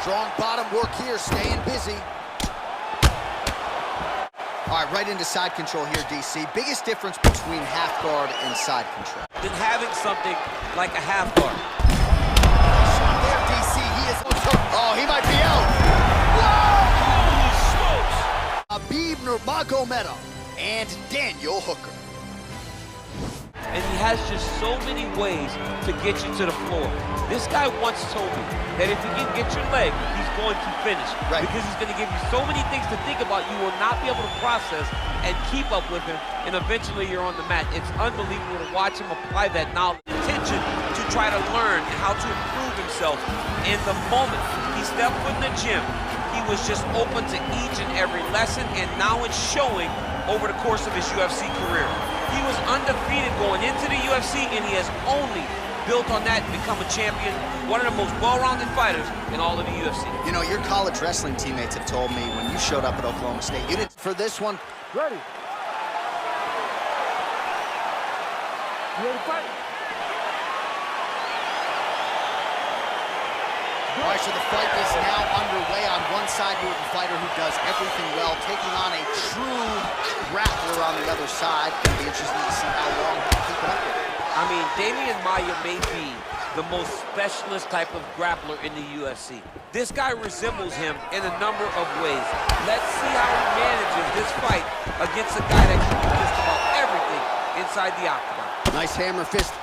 Strong bottom work here, staying busy. All right, right into side control here, DC. Biggest difference between half guard and side control. Than having something like a half guard. There, DC, he is... Oh, he might be out. Whoa! Khabib Nurmagomedov and Daniel Hooker. And he has just so many ways to get you to the floor. This guy once told me that if he can get your leg, he's going to finish. Right. Because he's going to give you so many things to think about, you will not be able to process and keep up with him, and eventually you're on the mat. It's unbelievable to watch him apply that knowledge, intention to try to learn how to improve himself. In the moment he stepped foot in the gym, he was just open to each and every lesson, and now it's showing over the course of his UFC career. He was undefeated going into the UFC, and he has only built on that and become a champion, one of the most well-rounded fighters in all of the UFC. You know, your college wrestling teammates have told me when you showed up at Oklahoma State, you didn't, for this one. Ready. You ready to fight? All right, so the fight is now underway. On one side, we have a fighter who does everything well, taking on a true grappler on the other side. It'll be interesting to see how long he can keep it up with. I mean, Damian Maia may be the most specialist type of grappler in the UFC. This guy resembles him in a number of ways. Let's see how he manages this fight against a guy that can do just about everything inside the octagon. Nice hammer fist.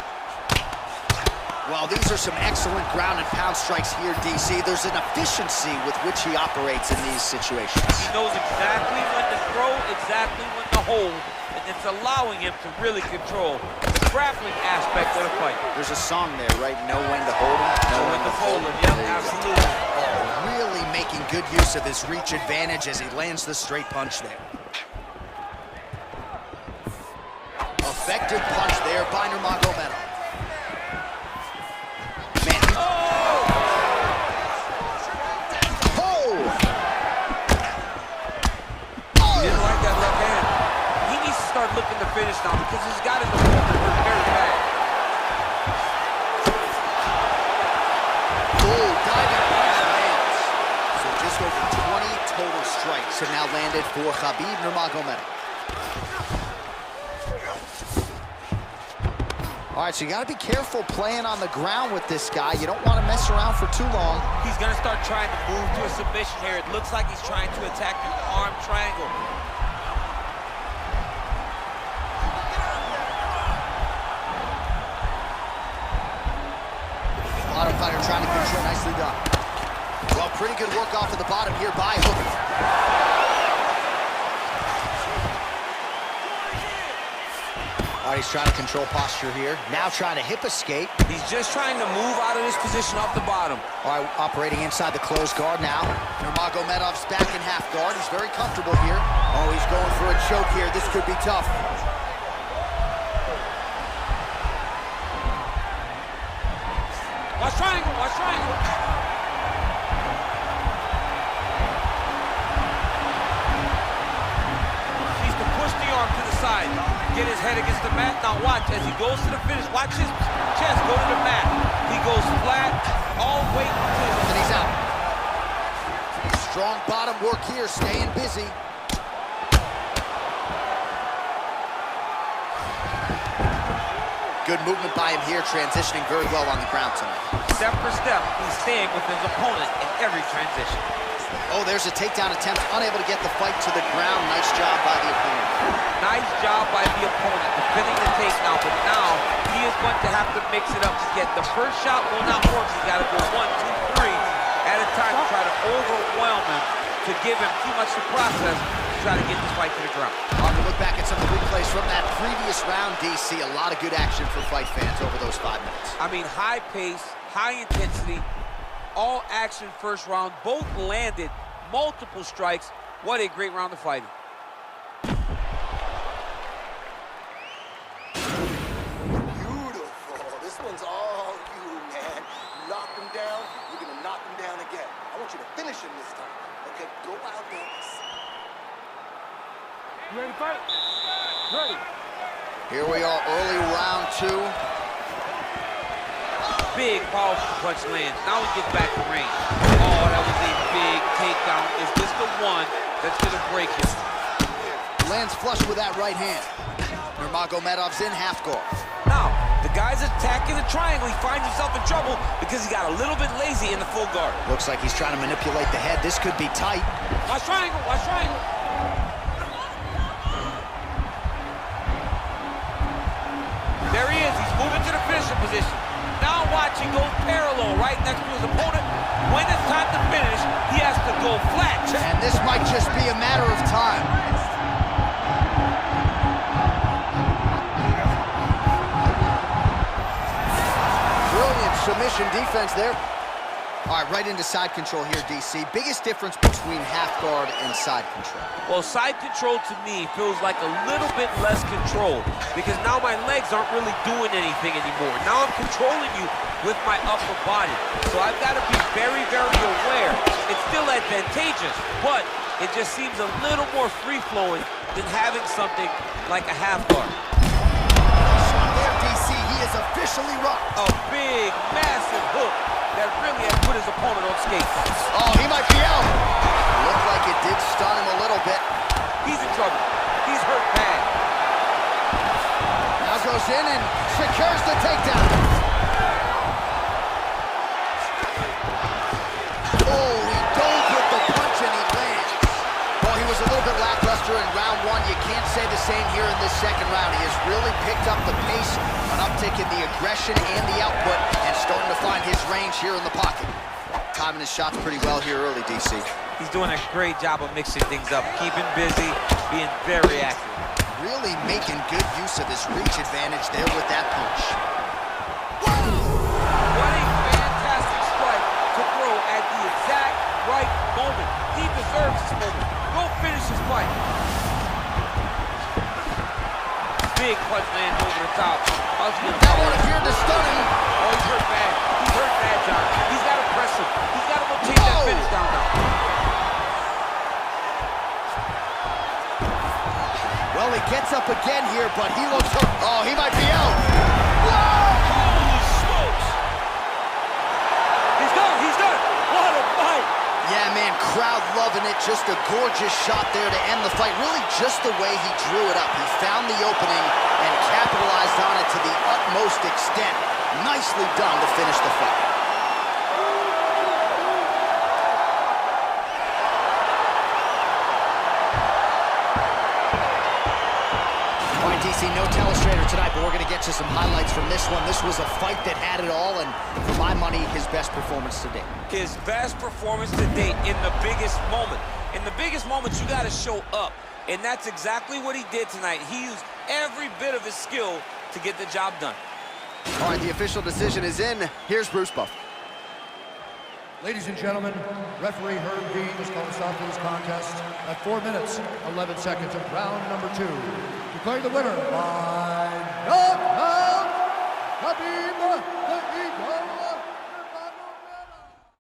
Well, these are some excellent ground and pound strikes here, DC. There's an efficiency with which he operates in these situations. He knows exactly when to throw, exactly when to hold, and it's allowing him to really control the grappling aspect of the fight. There's a song there, right? Know when to hold him. Know when to hold him, yep, absolutely. Oh, really making good use of his reach advantage as he lands the straight punch there. Effective punch there by Nurmagomedov. Looking to finish now because he's got it in the movement very bad. Oh, diving punch lands. So just over 20 total strikes have now landed for Khabib Nurmagomedov. All right, so you got to be careful playing on the ground with this guy. You don't want to mess around for too long. He's going to start trying to move to a submission here. It looks like he's trying to attack an arm triangle. Bottom fighter trying to control, nicely done. Well, pretty good work off of the bottom here by Hooker. All right, he's trying to control posture here. Now trying to hip escape. He's just trying to move out of this position off the bottom. All right, operating inside the closed guard now. Nurmagomedov's back in half guard. He's very comfortable here. Oh, he's going for a choke here. This could be tough. Watch triangle, watch triangle. Needs to push the arm to the side. Get his head against the mat. Now watch as he goes to the finish. Watch his chest go to the mat. He goes flat, all weight to his... And he's out. Strong bottom work here, staying busy. Good movement by him here, transitioning very well on the ground tonight. Step for step, he's staying with his opponent in every transition. Oh, there's a takedown attempt, unable to get the fight to the ground. Nice job by the opponent. Nice job by the opponent, defending the takedown, but now he is going to have to mix it up to get the first shot will not work. He's got to go 1, 2, 3 at a time to try to overwhelm him, to give him too much to process, to try to get this fight to the ground. On to look back at some of the replays from that previous round, DC. A lot of good action for fight fans over those 5 minutes. I mean, high pace, high intensity, all action first round. Both landed multiple strikes. What a great round of fighting. Beautiful. This one's all you, man. You knocked him down, you're gonna knock him down again. I want you to finish him this time. Okay, go out there. You ready to fight? Ready. Here we are, early round 2. big, powerful punch lands. Now he gets back to range. Oh, that was a big takedown. Is this the one that's going to break him? Lands flush with that right hand. Nurmagomedov's in half guard. Now, the guy's attacking the triangle. He finds himself in trouble because he got a little bit lazy in the full guard. Looks like he's trying to manipulate the head. This could be tight. Watch triangle, watch triangle. There he is. He's moving to the finishing position. Now watch, he goes parallel right next to his opponent. When it's time to finish, he has to go flat. And this might just be a matter of time. Brilliant submission defense there. All right, right into side control here, DC. Biggest difference between half guard and side control? Well, side control to me feels like a little bit less control because now my legs aren't really doing anything anymore. Now I'm controlling you with my upper body. So I've got to be very, very aware. It's still advantageous, but it just seems a little more free-flowing than having something like a half guard. There, DC, he is officially rocked. A big, massive hook that really has put his opponent on skates. Oh, he might be out. Looked like it did stun him a little bit. He's in trouble. He's hurt bad. Now goes in and secures the takedown. Oh, he dove with the punch and he lands. Well, he was a little bit lackluster in round one. You can't say the same here in this second round. He has really picked up the pace, an uptick in the aggression and the output, and starting to find his range here in the pocket. Timing his shots pretty well here early, DC. He's doing a great job of mixing things up, keeping busy, being very active. Really making good use of his reach advantage there with that punch. What a fantastic strike to throw at the exact right moment. He deserves this moment. Go finish his fight. Big punch lands over the top. That one appeared to stun him. Oh, he's hurt bad. He's hurt bad, John. He's got to press him. He's got to go take that finish down now. Well, he gets up again here, but he looks hurt. Oh, he might be out. Holy smokes! He's done. He's done. What a fight! Yeah, man, crowd loving it. Just a gorgeous shot there to end the fight. Really just the way he drew it up. He found the opening and capitalized on it to the utmost extent. Nicely done to finish the fight. All right, DC, no telestrator tonight, but we're going to get you some highlights from this one. This was a fight that had it all, and for my money, his best performance to date. His best performance to date in the biggest moment. In the biggest moments, you got to show up. And that's exactly what he did tonight. He used every bit of his skill to get the job done. All right, the official decision is in. Here's Bruce Buff. Ladies and gentlemen, referee Herb Dean has called a stop to this contest at 4 minutes, 11 seconds of round number 2. Declaring the winner by knockout, Khabib the Eagle.